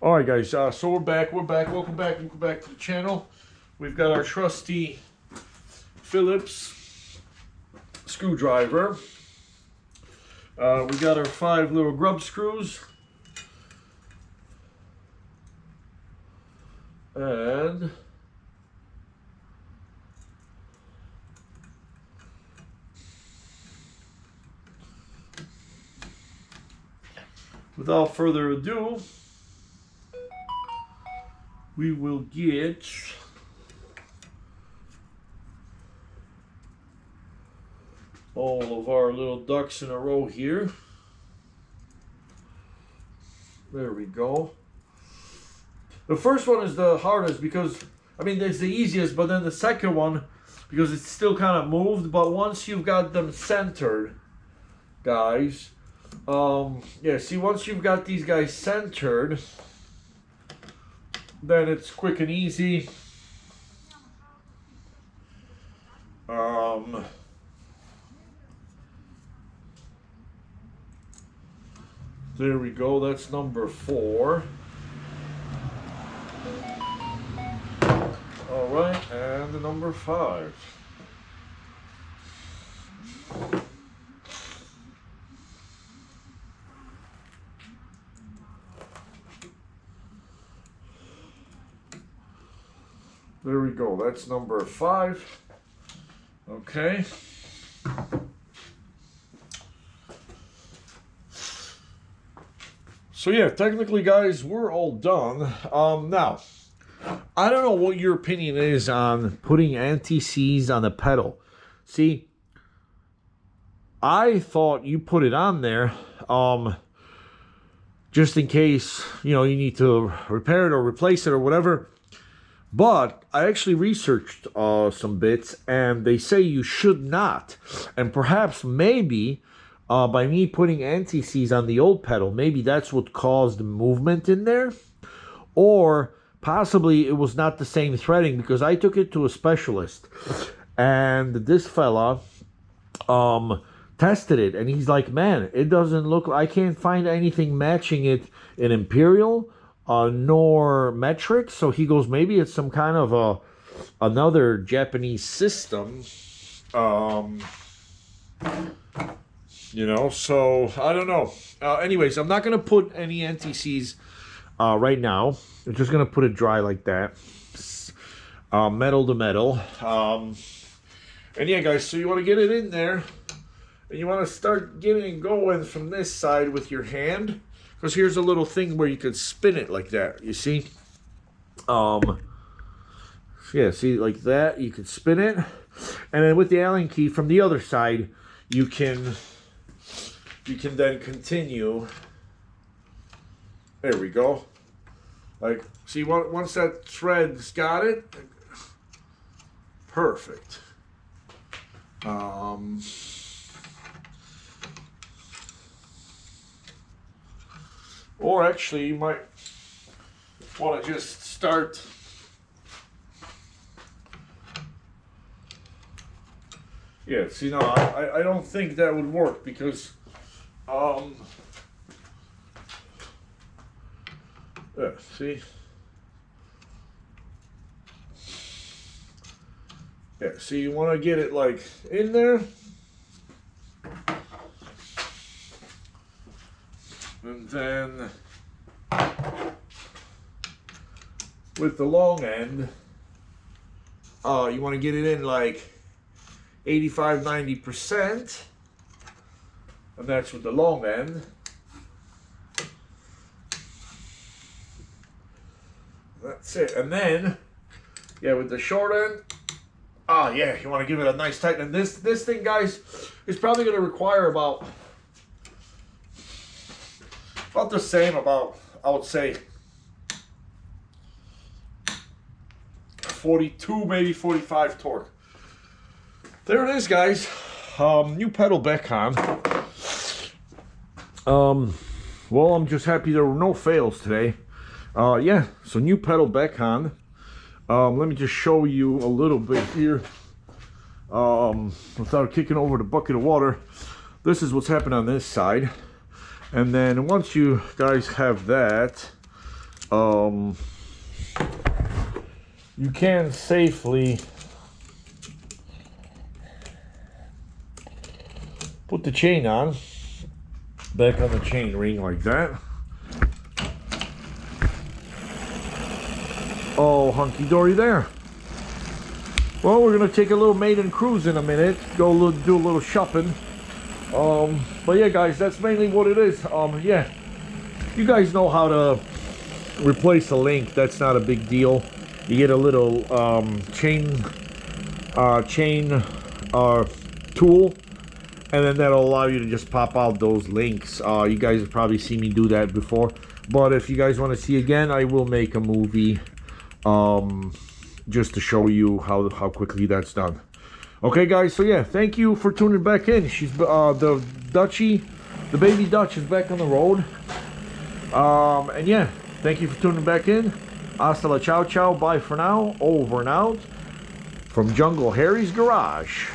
All right, guys. So we're back. Welcome back to the channel. We've got our trusty Phillips screwdriver. We got our 5 little grub screws, and without further ado, we will get all of our little ducks in a row here. There we go. The first one is the hardest because, I mean, it's the easiest, but then the second one, because it's still kind of moved, but once you've got them centered, guys, yeah, see, once you've got these guys centered, then it's quick and easy. There we go, that's number 4. All right, and the number 5. There we go, that's number 5. Okay. So yeah, technically, guys, we're all done. Now, I don't know what your opinion is on putting anti-seize on the pedal. See, I thought you put it on there just in case, you know, you need to repair it or replace it or whatever. But I actually researched some bits, and they say you should not. And perhaps maybe by me putting anti-seize on the old pedal, maybe that's what caused movement in there. Or possibly it was not the same threading, because I took it to a specialist, and this fella tested it, and he's like, man, it doesn't look, I can't find anything matching it in Imperial nor metric. So he goes, maybe it's some kind of another Japanese system, you know. So I don't know. Anyways, I'm not gonna put any anti-seize right now. I'm just gonna put it dry like that, metal to metal. And yeah, guys, so you want to get it in there, and you want to start getting it going from this side with your hand. Because here's a little thing where you could spin it like that, you see? Yeah, see, like that, you could spin it. And then with the Allen key from the other side, you can then continue. There we go. Like, see, once that thread's got it, perfect. Or actually, you might want to just start yeah, see, no, I don't think that would work, because yeah, see, yeah, see, you want to get it like in there, and then with the long end, you want to get it in like 85–90%, and that's with the long end. That's it. And then, yeah, with the short end, yeah, you want to give it a nice tighten. And this thing, guys, is probably going to require about the same, about, I would say, 42, maybe 45 torque. There it is, guys. New pedal back on. Well, I'm just happy there were no fails today. Yeah, so new pedal back on. Let me just show you a little bit here. Without kicking over the bucket of water. This is what's happening on this side. And then once you guys have that, you can safely put the chain on, back on the chain ring like that. Oh, hunky-dory there. Well, we're gonna take a little maiden cruise in a minute, do a little shopping. But yeah, guys, that's mainly what it is. Yeah, you guys know how to replace a link. That's not a big deal. You get a little chain tool, and then that'll allow you to just pop out those links. You guys have probably seen me do that before, but if you guys want to see again, I will make a movie just to show you how quickly that's done. Okay, guys, so yeah, thank you for tuning back in. She's the Dutchie, the baby Dutch is back on the road. And yeah, thank you for tuning back in. Hasta la ciao ciao, bye for now, over and out from Jungle Harry's Garage.